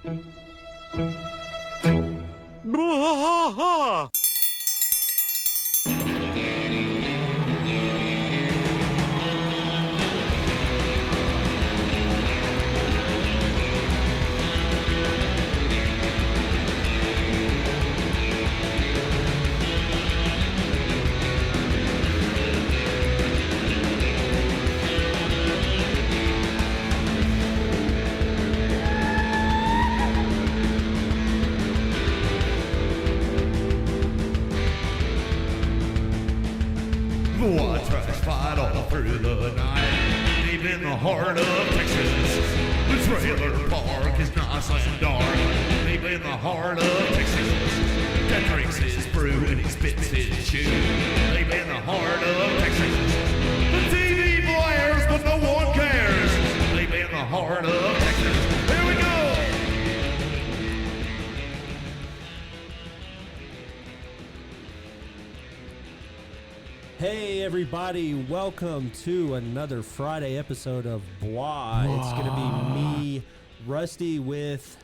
Bwaaa! Bwaaa trash fight all through the night, deep in the heart of Texas. The trailer park is nice and dark, deep in the heart of Texas. Dad drinks his brew and he spits his chew, deep in the heart of Texas. The TV blares but no one cares, deep in the heart of Texas. Here we go! Hey everybody, welcome to another Friday episode of Bwaaa. It's going to be me, Rusty, with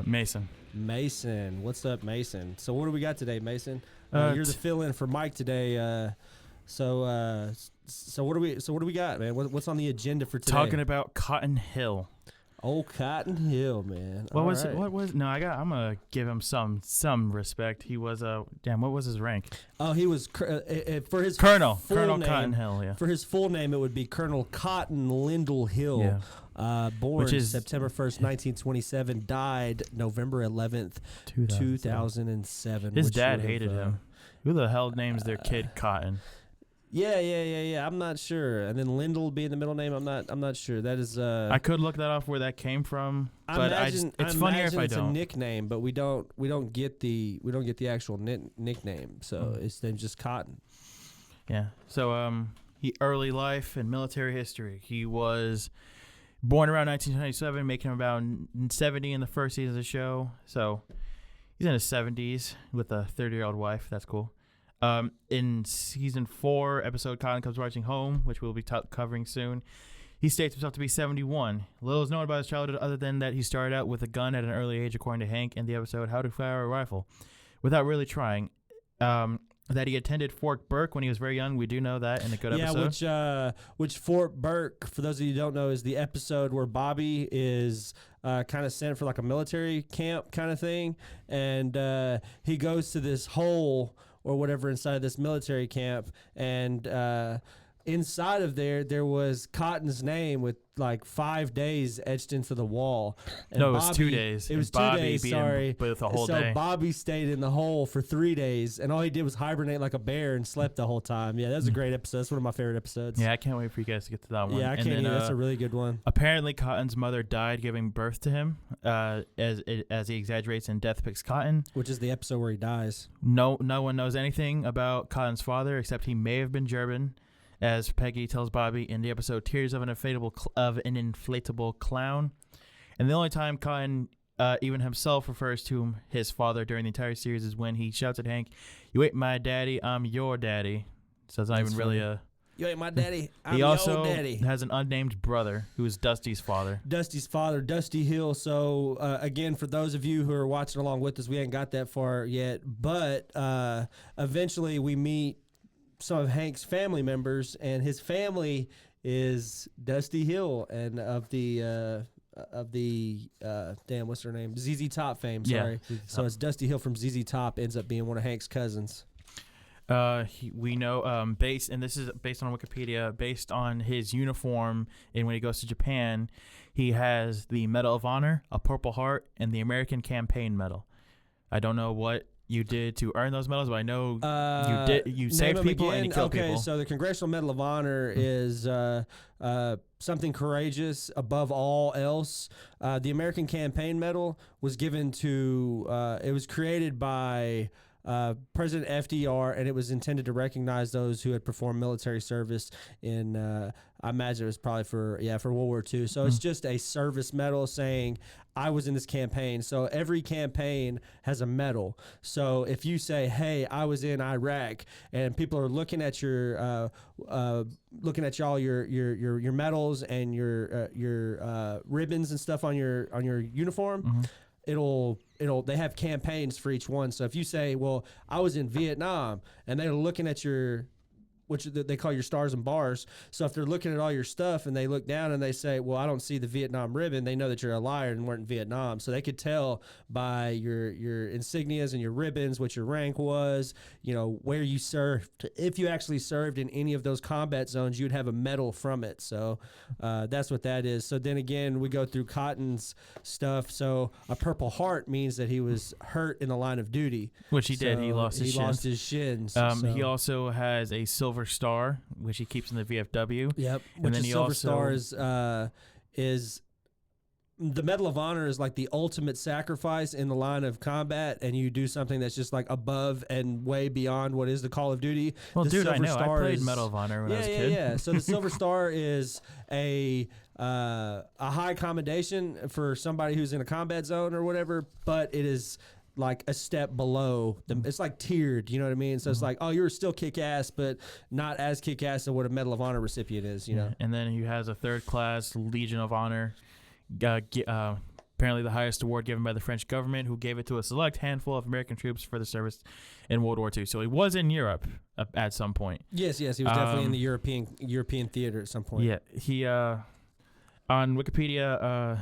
Mason. Mason. What's up, Mason? So what do we got today, Mason? You're the fill-in for Mike today. So what do we got, man? What's on the agenda for today? Talking about Cotton Hill. Old Cotton Hill, man. What was it? What was? No, I'm gonna give him some respect. He was what was his rank? Oh, he was for his Colonel name, Cotton Hill. Yeah. For his full name, it would be Colonel Cotton Lyndall Hill. Yeah. Born September 1st, 1927, died November 11th, 2007. His dad hated him. Who the hell names their kid Cotton? Yeah. I'm not sure. And then Lyndall being the middle name, I'm not sure. That is. I could look that up where that came from, but it's funnier if I it's don't. a nickname, but we don't get the actual nickname. So his name's just Cotton. Yeah. So he early life and military history. He was born around 1927, making about 70 in the first season of the show. So he's in his 70s with a 30-year-old wife. That's cool. In season 4, episode Cotton Comes Marching Home, which we'll be covering soon, he states himself to be 71. Little is known about his childhood other than that he started out with a gun at an early age, according to Hank in the episode How to Fire a Rifle, without really trying. That he attended Fort Burke when he was very young. We do know that in a good episode. Yeah, which Fort Burke, for those of you who don't know, is the episode where Bobby is kind of sent for like a military camp kind of thing, and he goes to this hole or whatever inside of this military camp, and inside of there was Cotton's name with like 5 days etched into the wall. And no, it was 2 days. It was Bobby 2 days, being sorry. With a whole so day. Bobby stayed in the hole for 3 days, and all he did was hibernate like a bear and slept the whole time. Yeah, that was a great episode. That's one of my favorite episodes. Yeah, I can't wait for you guys to get to that one. Yeah, I can't either. That's a really good one. Apparently, Cotton's mother died giving birth to him, as he exaggerates in Death Picks Cotton. Which is the episode where he dies. No one knows anything about Cotton's father except he may have been German, as Peggy tells Bobby in the episode Tears of an Inflatable Clown. And the only time Cotton even himself refers to his father during the entire series is when he shouts at Hank, "You ain't my daddy, I'm your daddy." So it's not even really a... You ain't my daddy, I'm he also your daddy. has an unnamed brother who is Dusty's father. Dusty's father, Dusty Hill. So, again, for those of you who are watching along with us, we ain't got that far yet. But eventually we meet some of Hank's family members, and his family is Dusty Hill and of the what's her name? ZZ Top fame, sorry. Yeah, so it's Dusty Hill from ZZ Top ends up being one of Hank's cousins. We know, and this is based on Wikipedia, based on his uniform, and when he goes to Japan, he has the Medal of Honor, a Purple Heart, and the American Campaign Medal. I don't know what you did to earn those medals, but I know you did. You saved people and you killed people. Okay, so the Congressional Medal of Honor is something courageous above all else. The American Campaign Medal was given to. It was created by President FDR, and it was intended to recognize those who had performed military service in. I imagine it was probably for World War II. So it's just a service medal saying I was in this campaign. So every campaign has a medal. So if you say, "Hey, I was in Iraq," and people are looking at your your medals and your ribbons and stuff on your uniform. They have campaigns for each one. So if you say, well, I was in Vietnam, and they're looking at which they call your stars and bars. So if they're looking at all your stuff and they look down and they say, well, I don't see the Vietnam ribbon, they know that you're a liar and weren't in Vietnam. So they could tell by your insignias and your ribbons what your rank was, where you served. If you actually served in any of those combat zones, you'd have a medal from it. So that's what that is. So then again, we go through Cotton's stuff. So a Purple Heart means that he was hurt in the line of duty. Which he did. He lost his shins. He also has a Silver Star, which he keeps in the VFW. Yep. And then Silver Star is the Medal of Honor is like the ultimate sacrifice in the line of combat, and you do something that's just like above and way beyond what is the Call of Duty. Well, the dude, Silver I know. Star I played Medal of Honor when I was a kid. Yeah. So the Silver Star is a high commendation for somebody who's in a combat zone or whatever, but it is like a step below them. It's like tiered, you know what I mean? So it's like, oh, you're still kick-ass, but not as kick-ass as what a Medal of Honor recipient is, you know? And then he has a third-class Legion of Honor, apparently the highest award given by the French government, who gave it to a select handful of American troops for the service in World War II. So he was in Europe at some point. Yes, he was definitely in the European theater at some point. Yeah, he on Wikipedia,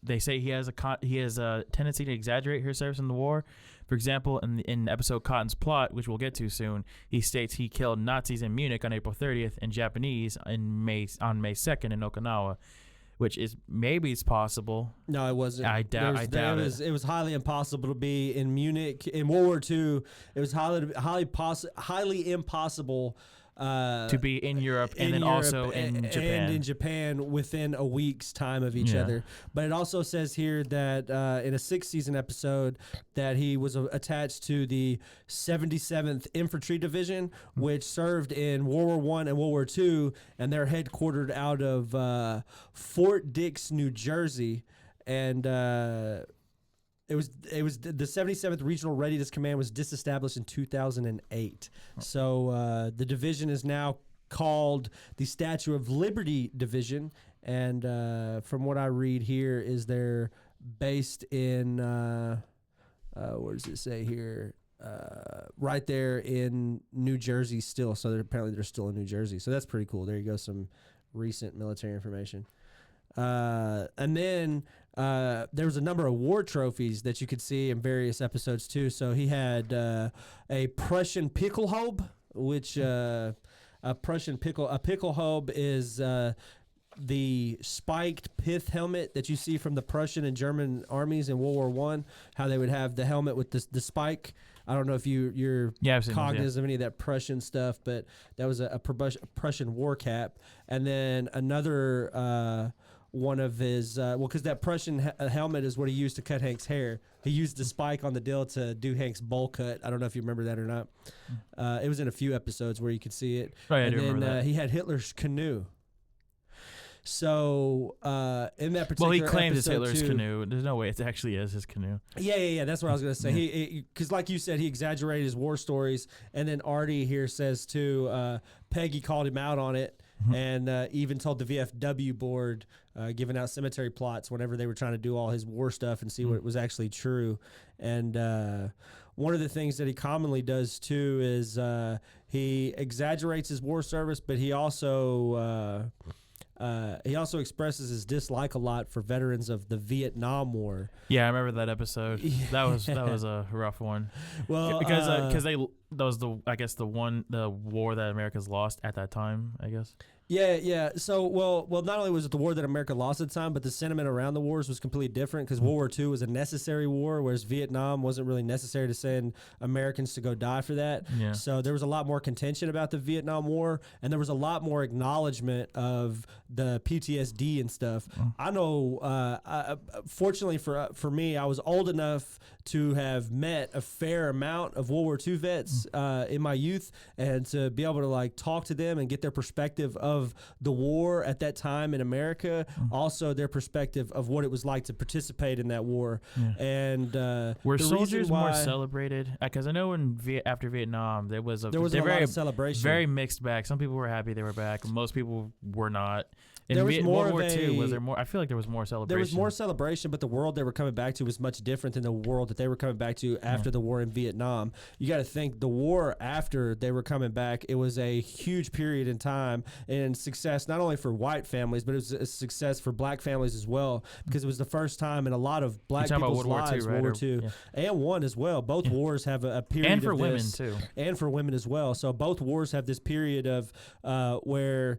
they say he has a tendency to exaggerate his service in the war. For example, in episode Cotton's Plot, which we'll get to soon, he states he killed Nazis in Munich on April 30th and Japanese on May 2nd in Okinawa, which is maybe it's possible. No, it wasn't. I doubt it. It was highly impossible to be in Munich in World War II. It was highly impossible. To be in Europe and then also in Japan. And in Japan within a week's time of each other. But it also says here that in a 6th season episode that he was attached to the 77th Infantry Division, which served in World War I and World War II, and they're headquartered out of Fort Dix, New Jersey. And it was the 77th Regional Readiness Command was disestablished in 2008. So the division is now called the Statue of Liberty Division, and from what I read here, is they're based in where does it say here? Right there in New Jersey still. So apparently they're still in New Jersey. So that's pretty cool. There you go, some recent military information. And then there was a number of war trophies that you could see in various episodes too. So he had a Prussian Pickelhaube, which a Pickelhaube is the spiked pith helmet that you see from the Prussian and German armies in World War I. How they would have the helmet with the spike. I don't know if you're cognizant of any of that Prussian stuff, but that was a Prussian war cap. And then another one of his because that Prussian helmet is what he used to cut Hank's hair. He used the spike on the dill to do Hank's bowl cut. I don't know if you remember that or not. It was in a few episodes where you could see it. Right, and I do remember that. He had Hitler's canoe. So in that particular he claims it's Hitler's too, canoe. There's no way it actually is his canoe. Yeah. That's what I was gonna say. Because like you said, he exaggerated his war stories, and then Artie here says too. Peggy called him out on it, and even told the VFW board, giving out cemetery plots whenever they were trying to do all his war stuff and see what was actually true. And one of the things that he commonly does too is he exaggerates his war service, but he also expresses his dislike a lot for veterans of the Vietnam War. Yeah, I remember that episode. That was a rough one. Well, because that was the war that America's lost at that time, I guess. Yeah. So, well, not only was it the war that America lost at the time, but the sentiment around the wars was completely different because World War II was a necessary war, whereas Vietnam wasn't really necessary to send Americans to go die for that. Yeah. So there was a lot more contention about the Vietnam War, and there was a lot more acknowledgement of the PTSD and stuff. I know, fortunately for me, I was old enough to have met a fair amount of World War II vets in my youth, and to be able to like talk to them and get their perspective of the war at that time in America, also their perspective of what it was like to participate in that war. And were the soldiers reason why, more celebrated? Because I know after Vietnam there was a lot of celebration. very mixed bag. Some people were happy they were back. Most people were not. In There was more World War of II, was there more? I feel like there was more celebration. There was more celebration, but the world they were coming back to was much different than the world that they were coming back to after the war in Vietnam. You got to think the war after they were coming back, it was a huge period in time and success, not only for white families, but it was a success for black families as well, because it was the first time in a lot of black people's lives, World War II, and one as well. Both wars have a period and for of women this, too, and for women as well. So both wars have this period of where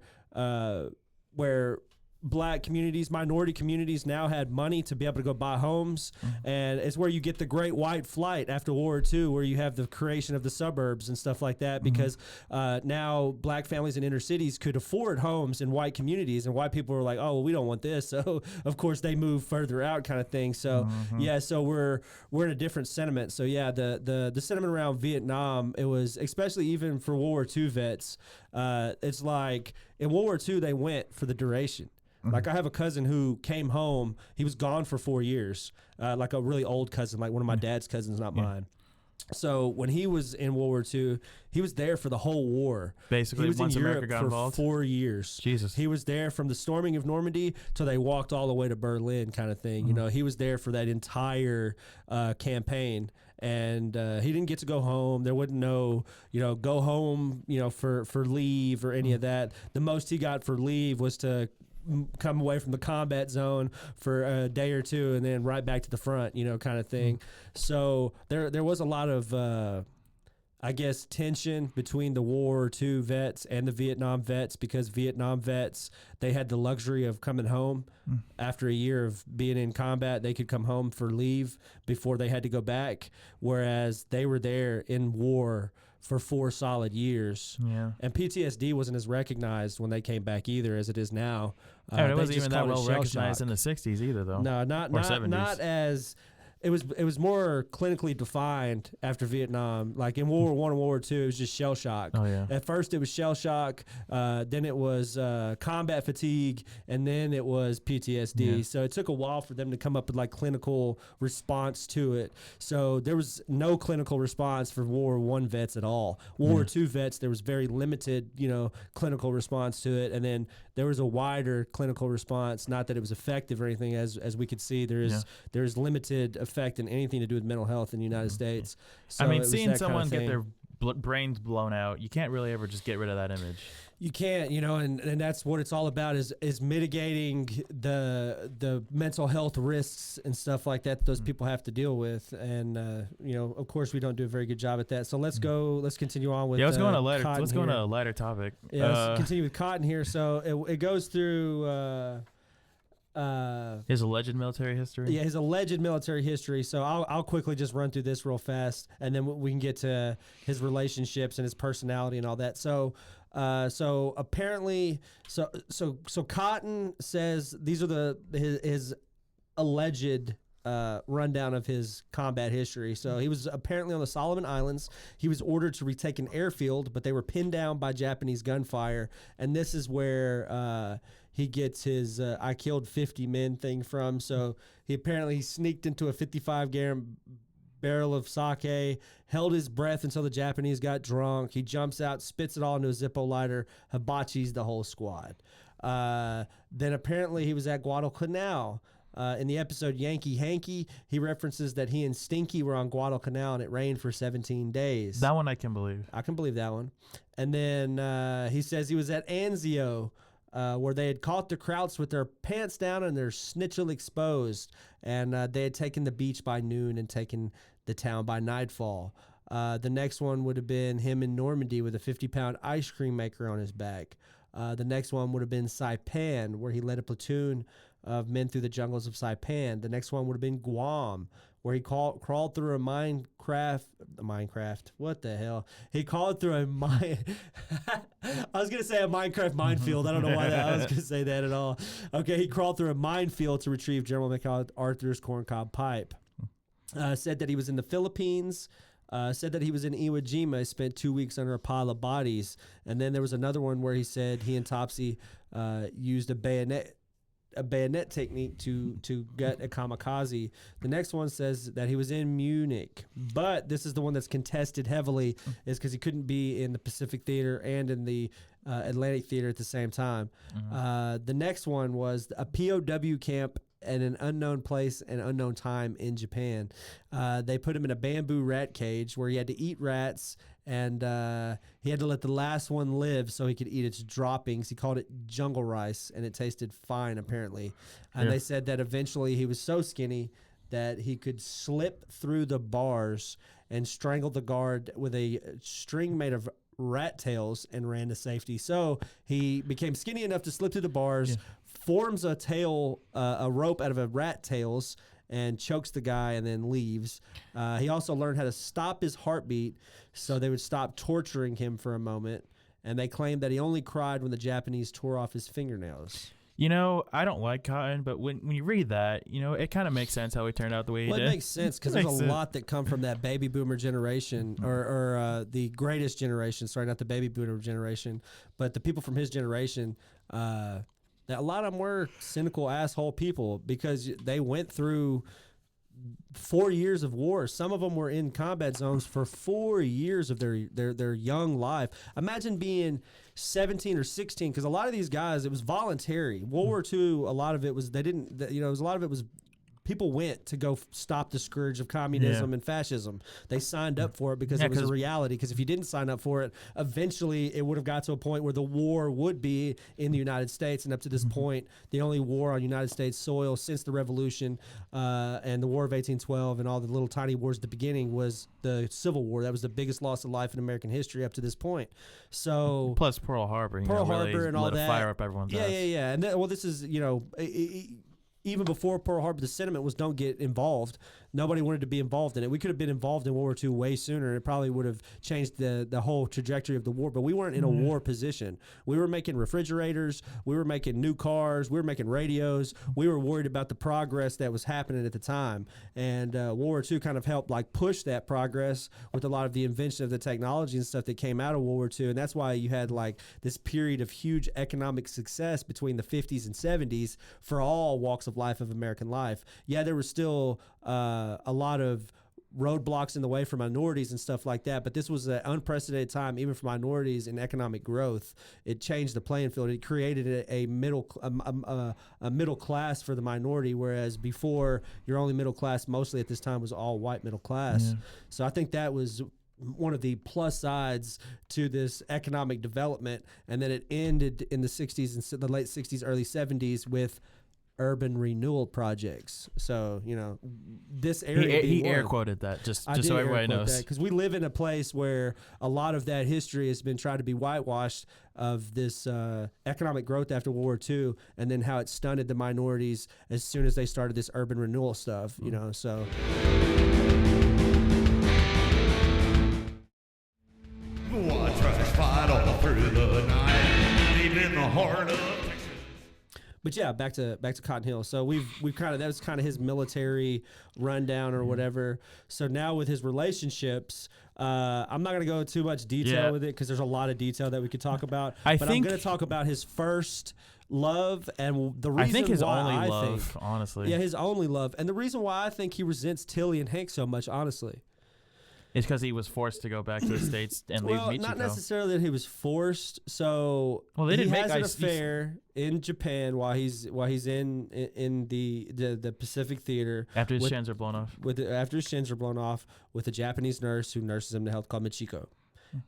black communities, minority communities now had money to be able to go buy homes. And it's where you get the Great White Flight after World War II, where you have the creation of the suburbs and stuff like that, because now black families in inner cities could afford homes in white communities, and white people were like, oh, well, we don't want this. So of course they move further out kind of thing. So so we're in a different sentiment. So yeah, the sentiment around Vietnam, it was, especially even for World War II vets, it's like in World War II, they went for the duration. Like I have a cousin who came home. He was gone for 4 years, like a really old cousin, like one of my dad's cousins, not mine. So when he was in World War II, he was there for the whole war. Basically, he was once in America Europe got for involved. 4 years. Jesus. He was there from the storming of Normandy till they walked all the way to Berlin, kind of thing. You know, he was there for that entire campaign. And he didn't get to go home. There wasn't no, go home, for leave or any of that. The most he got for leave was to come away from the combat zone for a day or two and then right back to the front, kind of thing. So there was a lot of, I guess, tension between the World War II vets and the Vietnam vets, because Vietnam vets, they had the luxury of coming home after a year of being in combat. They could come home for leave before they had to go back, whereas they were there in war for 4 solid years. Yeah. And PTSD wasn't as recognized when they came back either as it is now. It wasn't even that well recognized in the 60s either, though. No, not as... It was more clinically defined after Vietnam. Like in World War I and World War II, it was just shell shock. Oh, yeah. At first, it was shell shock. Then it was combat fatigue, and then it was PTSD. Yeah. So it took a while for them to come up with like clinical response to it. So there was no clinical response for World War I vets at all. World War II vets, there was very limited, clinical response to it, and then there was a wider clinical response. Not that it was effective or anything, as we could see. There is limited effect in anything to do with mental health in the United States. So I mean, seeing someone get their brains blown out, you can't really ever just get rid of that image. You can't, and that's what it's all about, is mitigating the mental health risks and stuff like that those people have to deal with. And, of course, we don't do a very good job at that. So let's continue on with let's go on a lighter topic. Yeah, let's continue with cotton here. So it goes through... his alleged military history. Yeah, his alleged military history. So I'll quickly just run through this real fast, and then we can get to his relationships and his personality and all that. So apparently, so Cotton says these are his alleged rundown of his combat history. So he was apparently on the Solomon Islands. He was ordered to retake an airfield, but they were pinned down by Japanese gunfire, and this is where he gets his I killed 50 men thing from. So he apparently sneaked into a 55-gallon barrel of sake, held his breath until the Japanese got drunk. He jumps out, spits it all into a Zippo lighter, hibachis the whole squad. Then apparently he was at Guadalcanal. In the episode Yankee Hanky, he references that he and Stinky were on Guadalcanal and it rained for 17 days. That one I can believe. I can believe that one. And then he says he was at Anzio, where they had caught the Krauts with their pants down and their snitchel exposed. And they had taken the beach by noon and taken the town by nightfall. The next one would have been him in Normandy with a 50-pound ice cream maker on his back. The next one would have been Saipan, where he led a platoon of men through the jungles of Saipan. The next one would have been Guam, where he crawled through a Minecraft. What the hell? He crawled through a mine. I was gonna say a Minecraft minefield. I don't know why I was gonna say that at all. Okay, he crawled through a minefield to retrieve General MacArthur's corncob pipe. Said that he was in the Philippines. Said that he was in Iwo Jima. He spent 2 weeks under a pile of bodies. And then there was another one where he said he and Topsy used a bayonet technique to get a kamikaze. The next one says that he was in Munich, but this is the one that's contested heavily, is because he couldn't be in the Pacific Theater and in the Atlantic Theater at the same time. The next one was a POW camp at an unknown place and unknown time in Japan. They put him in a bamboo rat cage where he had to eat rats, and he had to let the last one live so he could eat its droppings. He called it jungle rice, and it tasted fine, apparently. And they said that eventually he was so skinny that he could slip through the bars and strangle the guard with a string made of rat tails and ran to safety. So he became skinny enough to slip through the bars, forms a rope out of a rat tails, and chokes the guy and then leaves. He also learned how to stop his heartbeat so they would stop torturing him for a moment. And they claimed that he only cried when the Japanese tore off his fingernails. You know, I don't like Cotton, but when you read that, you know, it kind of makes sense how he turned out the way he did. It makes sense because there's a lot that come from that baby boomer generation, or the greatest generation. Sorry, not the baby boomer generation, but the people from his generation. That a lot of them were cynical asshole people because they went through 4 years of war. Some of them were in combat zones for 4 years of their young life. Imagine being 17 or 16, because a lot of these guys, it was voluntary. World War II, a lot of it was, a lot of it was people went to go stop the scourge of communism and fascism. They signed up for it because it was a reality. Because if you didn't sign up for it, eventually it would have got to a point where the war would be in the United States. And up to this point, the only war on United States soil since the Revolution and the War of 1812 and all the little tiny wars at the beginning was the Civil War. That was the biggest loss of life in American history up to this point. So plus Pearl Harbor, really and all that. Fire up everyone's ass. Yeah. And then, this is even before Pearl Harbor, the sentiment was don't get involved. Nobody wanted to be involved in it. We could have been involved in World War II way sooner. It probably would have changed the whole trajectory of the war, but we weren't in a war position. We were making refrigerators. We were making new cars. We were making radios. We were worried about the progress that was happening at the time. And World War II kind of helped push that progress with a lot of the invention of the technology and stuff that came out of World War II. And that's why you had this period of huge economic success between the 50s and 70s for all walks of life of American life. Yeah, there was still a lot of roadblocks in the way for minorities and stuff like that, but this was an unprecedented time even for minorities in economic growth. It changed the playing field. It created a middle class for the minority, whereas before your only middle class mostly at this time was all white middle class. So I think that was one of the plus sides to this economic development. And then it ended in the 60s and the late 60s, early 70s with urban renewal projects. So, this area he air quoted that just so everybody knows, because we live in a place where a lot of that history has been tried to be whitewashed of this economic growth after World War II, and then how it stunted the minorities as soon as they started this urban renewal stuff. So Bwaaa tracks fight all through the night, deep in the heart of Texas. But yeah, back to Cotton Hill. So we've kind of, that was kind of his military rundown or whatever. So now with his relationships, I'm not going to go too much detail with it because there's a lot of detail that we could talk about. I'm going to talk about his first love and the reason I think his why only love, honestly. Yeah, his only love. And the reason why I think he resents Tilly and Hank so much, honestly. It's because he was forced to go back to the States and leave Michiko. Not necessarily that he was forced. So they didn't he has an affair in Japan while he's in the Pacific Theater after his shins are blown off. After his shins are blown off with a Japanese nurse who nurses him to health called Michiko,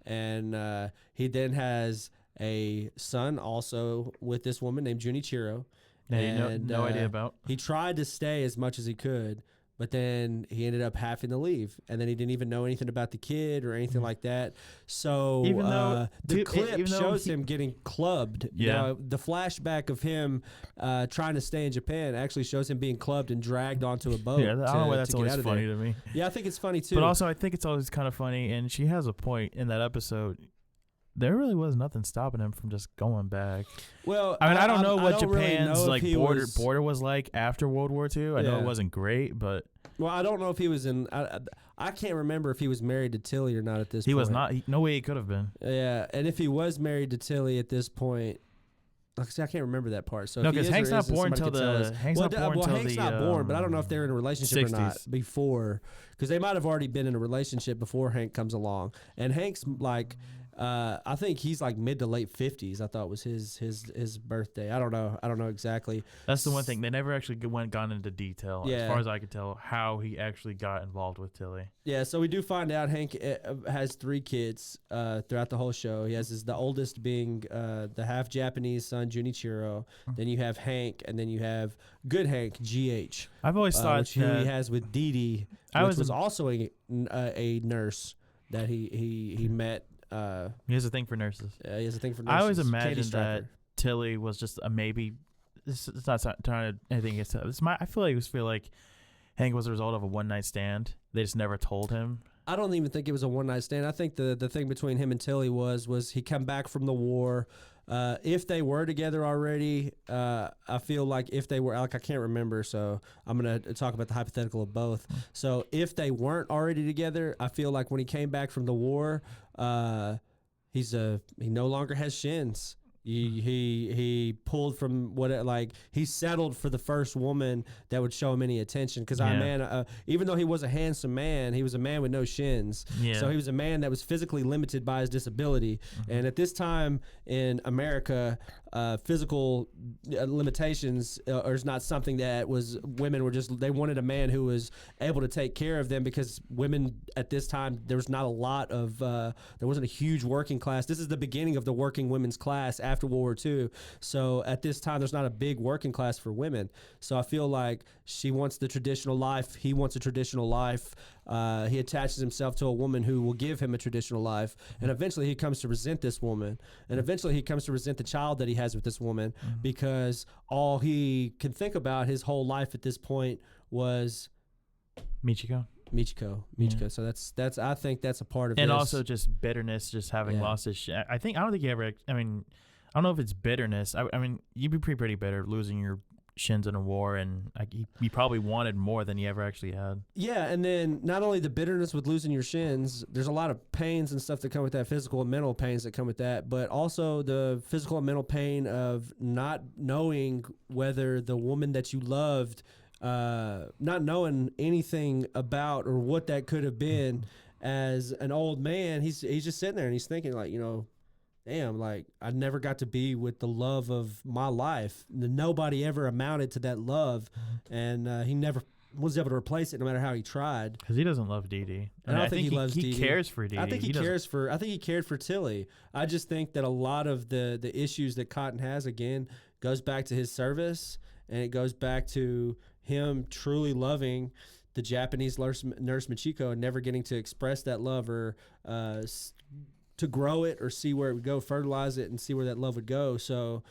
and he then has a son also with this woman named Junichiro. And no idea about. He tried to stay as much as he could. but then he ended up having to leave, and then he didn't even know anything about the kid or anything like that. So Even though- the even clip though shows he- him getting clubbed. Yeah. You know, the flashback of him trying to stay in Japan actually shows him being clubbed and dragged onto a boat. Yeah, I don't know why that's to get always out of funny there. to me. Yeah, I think it's funny too. But also, I think it's always kind of funny, and she has a point in that episode. There really was nothing stopping him from just going back. well, I mean, I don't know what don't really Japan's know if like he border was like after World War II. I know Yeah. it wasn't great, but Well, I don't know if he was in. I can't remember if he was married to Tilly or not at this point. he was not. No way he could have been. Yeah, and if he was married to Tilly at this point, like I said, I can't remember that part. So No, if he because is or Hank's not isn't, born somebody until could tell the us. Hank's well, not born until Hank's the not born, but I don't know if they're in a relationship or not 60s. before, because they might have already been in a relationship before Hank comes along. And Hank's like, I think he's like mid to late 50s. I thought was his birthday. I don't know exactly. That's the one thing they never actually gone into detail, Yeah. as far as I could tell, how he actually got involved with Tilly. Yeah, so we do find out Hank has 3 kids throughout the whole show. He has the oldest being the half Japanese son Junichiro. Then you have Hank, and then you have good Hank GH. I've always thought which he that has with Dee Dee, I which was was also a nurse that he met. he has a thing for nurses. He has a thing for nurses. I always Candy imagined Striper. that Tilly was just a maybe. It's not trying to anything against it. I feel like Hank was a result of a one-night stand. They just never told him. I don't even think it was a one-night stand. I think the thing between him and Tilly was he come back from the war. If they were together already, I feel like if they were, like I can't remember, so I'm going to talk about the hypothetical of both. So if they weren't already together, I feel like when he came back from the war, he no longer has shins. He pulled from he settled for the first woman that would show him any attention, because even though he was a handsome man, he was a man with no shins. Yeah. So he was a man that was physically limited by his disability. And at this time in America, physical limitations is not something that women were just, they wanted a man who was able to take care of them, because women at this time, there was not a lot of, there wasn't a huge working class. This is the beginning of the working women's class after World War II. So at this time, there's not a big working class for women. So I feel like she wants the traditional life. He wants a traditional life. He attaches himself to a woman who will give him a traditional life. And eventually he comes to resent this woman. And eventually he comes to resent the child that he has with this woman, because all he can think about his whole life at this point was Michiko. Michiko. Yeah. So that's I think that's a part of And his, also just bitterness, just having lost his shit. I don't think he ever, I don't know if it's bitterness. I mean, you'd be pretty bitter losing your shins in a war, and he probably wanted more than he ever actually had. Yeah, and then not only the bitterness with losing your shins, there's a lot of pains and stuff that come with that, physical and mental pains that come with that, but also the physical and mental pain of not knowing whether the woman that you loved, not knowing anything about or what that could have been. As an old man, he's just sitting there and he's thinking, like, damn, like, I never got to be with the love of my life. Nobody ever amounted to that love, and he never was able to replace it, no matter how he tried. Because he doesn't love Dee Dee. I don't think he loves Dee Dee. He cares for Dee Dee. I think he cared for Tilly. I just think that a lot of the issues that Cotton has, again, goes back to his service, and it goes back to him truly loving the Japanese nurse Michiko and never getting to express that love or to grow it or see where it would go, fertilize it and see where that love would go. So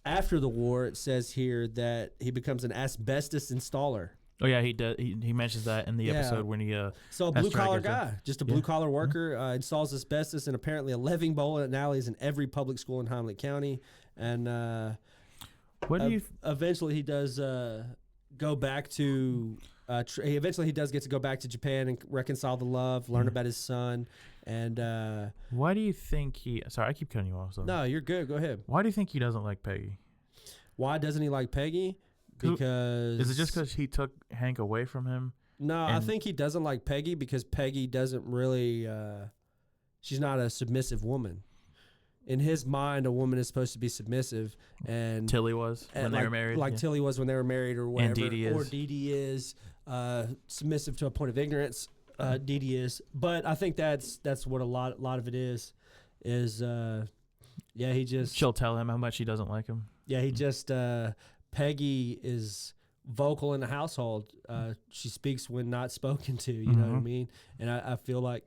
after the war, it says here that he becomes an asbestos installer. Oh yeah, he does. He mentions that in the episode when he. So a blue collar guy, just a blue collar worker, installs asbestos in apparently 11 bowling alleys in every public school in Hamlet County, and what do you? Eventually, he does go back to. Eventually, he does get to go back to Japan and reconcile the love, learn about his son, and. Why do you think he? Sorry, I keep cutting you off. So. No, you're good. Go ahead. Why do you think he doesn't like Peggy? Why doesn't he like Peggy? Because is it just because he took Hank away from him? No, I think he doesn't like Peggy because Peggy doesn't really. She's not a submissive woman. In his mind, a woman is supposed to be submissive, and Tilly was when they were married, like Tilly was when they were married, or whatever. And Dee Dee is. Or Dee Dee is submissive to a point of ignorance. Dee Dee is, but I think that's what a lot of it is. He just she'll tell him how much she doesn't like him. Yeah, he just Peggy is vocal in the household. She speaks when not spoken to. You know what I mean? And I feel like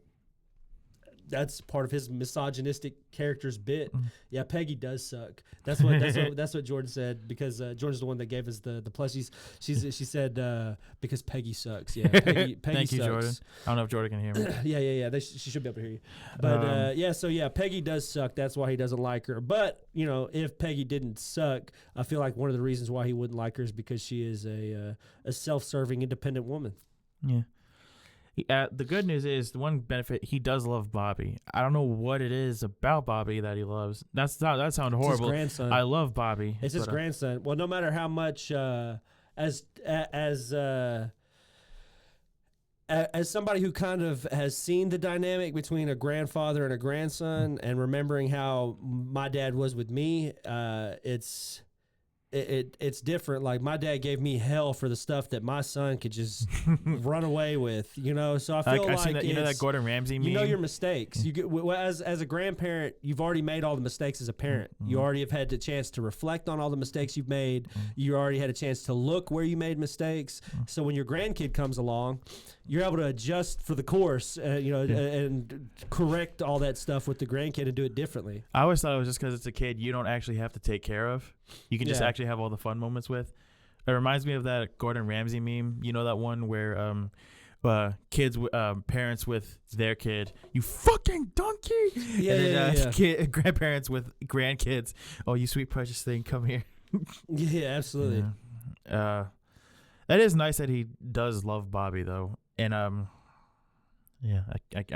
that's part of his misogynistic character's bit. Yeah, Peggy does suck. That's what Jordan said, because Jordan's the one that gave us the plushies. She said because Peggy sucks. Yeah, Peggy Thank you, sucks. Jordan. I don't know if Jordan can hear me. Yeah. She should be able to hear you. But Peggy does suck. That's why he doesn't like her. But if Peggy didn't suck, I feel like one of the reasons why he wouldn't like her is because she is a self-serving, independent woman. Yeah. The good news is, the one benefit, he does love Bobby. I don't know what it is about Bobby that he loves. That sounds horrible. It's his grandson. I love Bobby. It's his grandson. Well, no matter how much as somebody who kind of has seen the dynamic between a grandfather and a grandson, and remembering how my dad was with me, it's different. Like, my dad gave me hell for the stuff that my son could just run away with, So I feel like that, that Gordon Ramsay meme? You know your mistakes. You get, as a grandparent, you've already made all the mistakes as a parent. You already have had the chance to reflect on all the mistakes you've made. You already had a chance to look where you made mistakes. So when your grandkid comes along, you're able to adjust for the course, and correct all that stuff with the grandkid and do it differently. I always thought it was just because it's a kid you don't actually have to take care of. You can just actually have all the fun moments with. It reminds me of that Gordon Ramsay meme. You know that one where kids, parents with their kid, you fucking donkey. Grandparents with grandkids. Oh, you sweet precious thing, come here. Yeah, absolutely. Yeah. That is nice that he does love Bobby, though. And I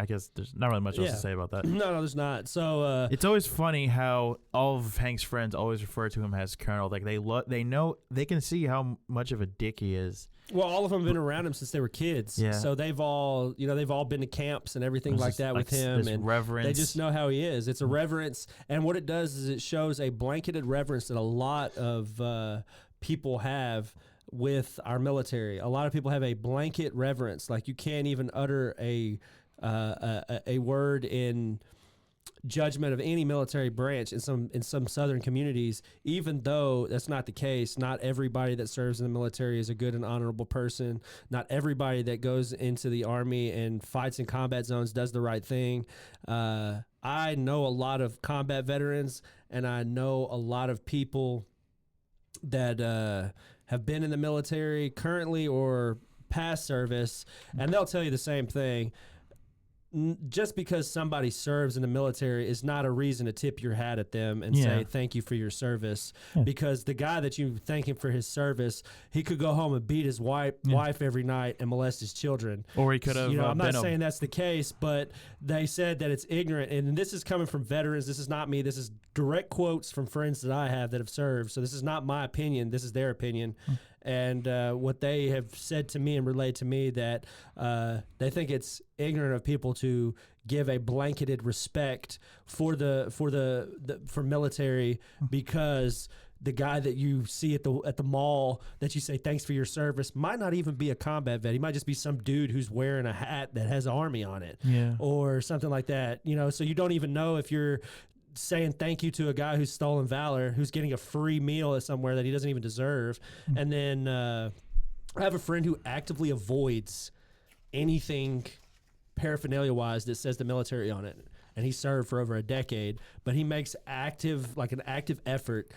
guess there's not really much else to say about that. No, there's not. So it's always funny how all of Hank's friends always refer to him as Colonel. Like, they know, they can see how much of a dick he is. Well, all of them have been around him since they were kids. Yeah. So they've all been to camps and everything like that with him, and reverence. They just know how he is. It's a reverence, and what it does is it shows a blanketed reverence that a lot of people have with our military. A lot of people have a blanket reverence. Like, you can't even utter a word in judgment of any military branch in some southern communities, even though that's not the case. Not everybody that serves in the military is a good and honorable person. Not everybody that goes into the Army and fights in combat zones does the right thing. I know a lot of combat veterans, and I know a lot of people that have been in the military currently or past service, and they'll tell you the same thing. Just because somebody serves in the military is not a reason to tip your hat at them and say thank you for your service. Because the guy that you thank him for his service, he could go home and beat his wife every night and molest his children. Or he could have. I'm not saying that's the case, but they said that it's ignorant. And this is coming from veterans. This is not me. This is direct quotes from friends that I have that have served. So this is not my opinion. This is their opinion. And what they have said to me and relayed to me, that they think it's ignorant of people to give a blanketed respect for military, because the guy that you see at the mall that you say thanks for your service might not even be a combat vet. He might just be some dude who's wearing a hat that has Army on it, or something like that. So you don't even know if you're saying thank you to a guy who's stolen valor, who's getting a free meal at somewhere that he doesn't even deserve. And then I have a friend who actively avoids anything paraphernalia-wise that says the military on it, and he served for over a decade, but he makes an active effort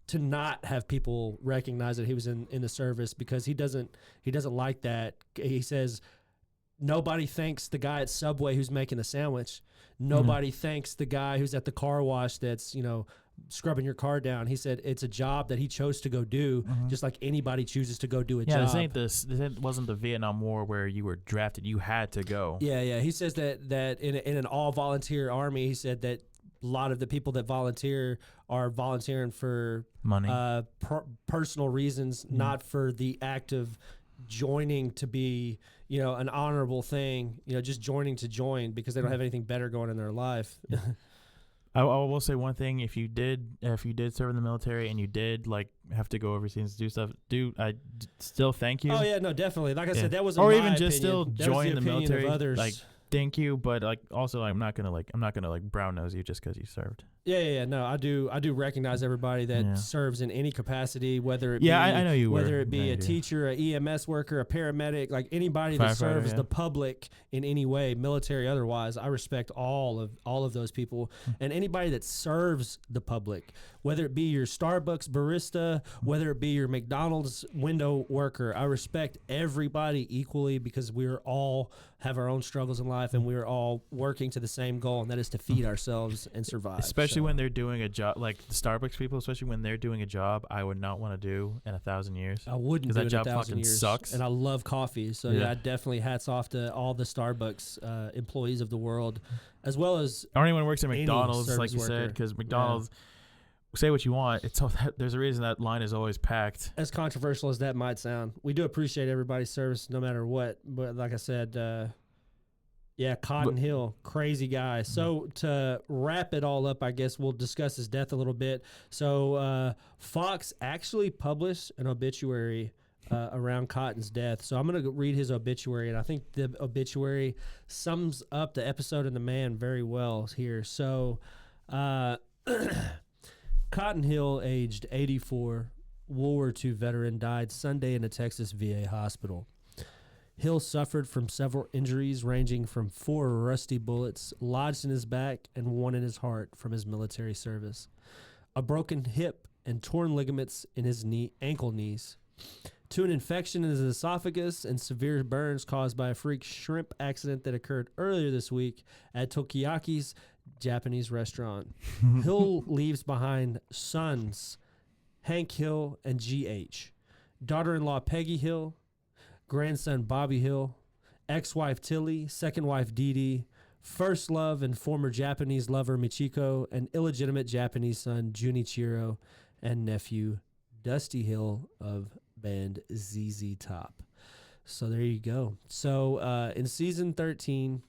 to not have people recognize that he was in the service, because he doesn't like that. He says nobody thanks the guy at Subway who's making a sandwich. Nobody thanks the guy who's at the car wash that's, scrubbing your car down. He said it's a job that he chose to go do, just like anybody chooses to go do a job. This wasn't the Vietnam War where you were drafted. You had to go. Yeah. He says that in an all-volunteer Army, he said that a lot of the people that volunteer are volunteering for money, personal reasons, not for the act of joining to be an honorable thing, just joining to join because they don't have anything better going in their life. I will say one thing: if you did serve in the military and you did have to go overseas to do stuff, I still thank you. Oh yeah, no, definitely. Like I said, that was or my even just opinion. Still join the military. Others. Thank you, but also I'm not gonna brown nose you just because you served. Yeah. No, I do recognize everybody that Yeah. serves in any capacity, whether it Yeah, be I know you whether were. it be No, a you do. teacher, a EMS worker, a paramedic, like anybody that Firefighter, serves yeah. the public in any way, military otherwise. I respect all of those people, and anybody that serves the public, whether it be your Starbucks barista, whether it be your McDonald's window worker. I respect everybody equally because we're all have our own struggles in life, and we're all working to the same goal, and that is to feed ourselves and survive. Especially So, when they're doing a job, like the Starbucks people, especially when they're doing a job I would not want to do in 1,000 years. I wouldn't 'Cause do that it job in 1,000 fucking years. sucks. And I love coffee, so Yeah. yeah, definitely hats off to all the Starbucks employees of the world, as well as Or anyone who works at Any McDonald's, like service you said, worker. because McDonald's, say what you want, it's all there's a reason that line is always packed. as controversial as that might sound. We do appreciate everybody's service, no matter what. But like I said, yeah, Cotton Hill, crazy guy. So to wrap it all up, I guess we'll discuss his death a little bit. So Fox actually published an obituary around Cotton's death. So I'm going to read his obituary, and I think the obituary sums up the episode and the man very well here. So Cotton Hill, aged 84, World War II veteran, died Sunday in a Texas VA hospital. Hill suffered from several injuries ranging from 4 rusty bullets lodged in his back and 1 in his heart from his military service, a broken hip and torn ligaments in his ankle knees, to an infection in his esophagus and severe burns caused by a freak shrimp accident that occurred earlier this week at Tokiyaki's Japanese restaurant. Hill leaves behind sons Hank Hill and G.H., daughter-in-law Peggy Hill, grandson Bobby Hill, ex-wife Tilly, second wife Dee Dee, first love and former Japanese lover Michiko, and illegitimate Japanese son Junichiro, and nephew Dusty Hill of band ZZ Top. So there you go. So in season 13,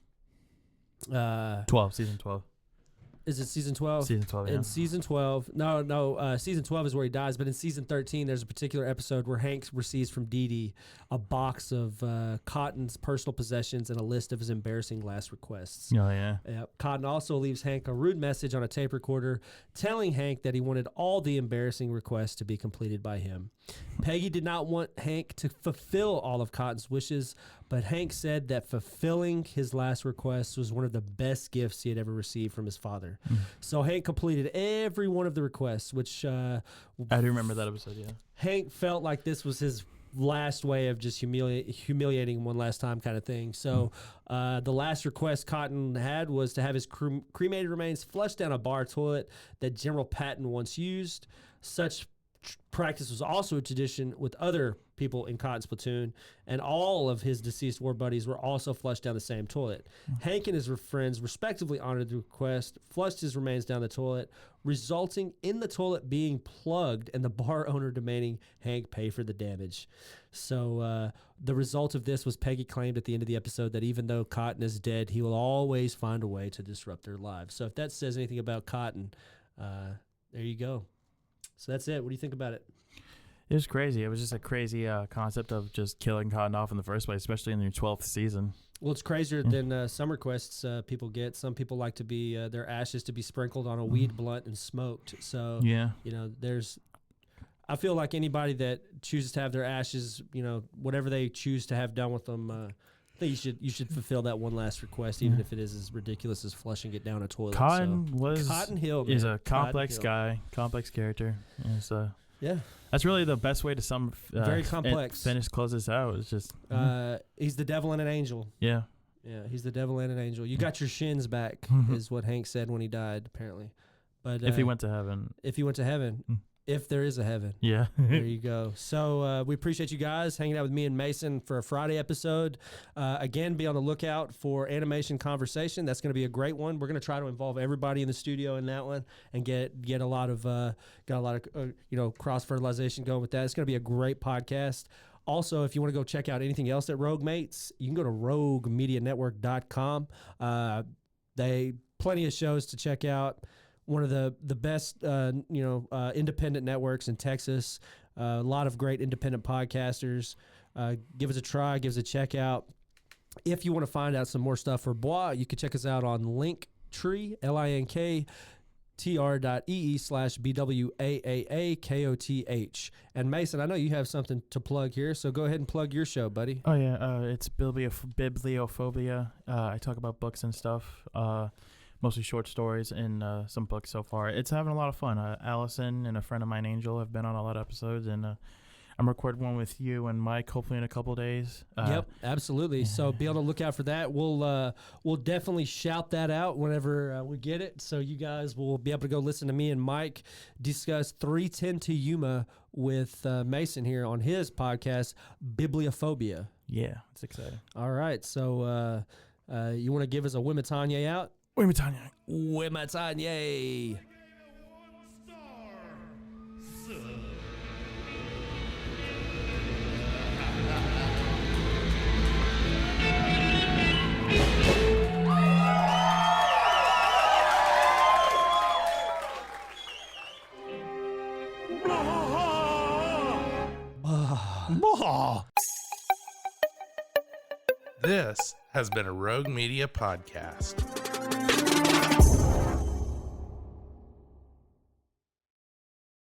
12, season 12. is it season 12? Season 12, yeah. In season 12, season 12 is where he dies, but in season 13, there's a particular episode where Hank receives from Dee Dee a box of Cotton's personal possessions and a list of his embarrassing last requests. Oh, yeah. Cotton also leaves Hank a rude message on a tape recorder telling Hank that he wanted all the embarrassing requests to be completed by him. Peggy did not want Hank to fulfill all of Cotton's wishes, but Hank said that fulfilling his last request was one of the best gifts he had ever received from his father. So Hank completed every one of the requests, which I do remember that episode, yeah. Hank felt like this was his last way of just humiliating him one last time kind of thing. So the last request Cotton had was to have his cremated remains flushed down a bar toilet that General Patton once used. Such practice was also a tradition with other people in Cotton's platoon, and all of his deceased war buddies were also flushed down the same toilet. Hank and his friends respectively honored the request, flushed his remains down the toilet, resulting in the toilet being plugged and the bar owner demanding Hank pay for the damage. So the result of this was Peggy claimed at the end of the episode that even though Cotton is dead, he will always find a way to disrupt their lives. So if that says anything about Cotton, there you go. So that's it. What do you think about it? It was crazy. It was just a crazy concept of just killing Cotton off in the first place, especially in your 12th season. Well, it's crazier than some requests people get. Some people like to be their ashes to be sprinkled on a weed blunt and smoked. So, Yeah. I feel like anybody that chooses to have their ashes, whatever they choose to have done with them, I think you should fulfill that one last request, even if it is as ridiculous as flushing it down a toilet. Cotton Hill is man. a complex Cotton Hill. guy, complex character. And so Yeah. that's really the best way to Very complex. close this out. It's just He's the devil and an angel. yeah. Yeah, he's the devil and an angel. You got your shins back, is what Hank said when he died, apparently. But If he went to heaven. if he went to heaven, if there is a heaven. Yeah. There you go. So we appreciate you guys hanging out with me and Mason for a Friday episode. Again, be on the lookout for Animation Conversation. That's going to be a great one. We're going to try to involve everybody in the studio in that one and get a lot of cross fertilization going with that. It's going to be a great podcast. Also, if you want to go check out anything else at Rogue Mates, you can go to roguemedianetwork.com. They plenty of shows to check out. One of the best, independent networks in Texas. A lot of great independent podcasters. Give us a try. Give us a check out. If you want to find out some more stuff for Bwaaa, you can check us out on Linktree, tr.ee/BWAAAKOTH. And Mason, I know you have something to plug here, so go ahead and plug your show, buddy. Oh yeah, it's Bibliophobia. I talk about books and stuff, mostly short stories and some books so far. It's having a lot of fun. Allison and a friend of mine, Angel, have been on a lot of episodes, and I'm recording one with you and Mike, hopefully in a couple of days. Yep, absolutely. So be able to look out for that. We'll definitely shout that out whenever we get it. So you guys will be able to go listen to me and Mike discuss 310 to Yuma with Mason here on his podcast, Bibliophobia. Yeah, it's exciting. All right. So you want to give us a Wimitanye out? Wimitanye. Wimitanye. This has been a Rogue Media podcast.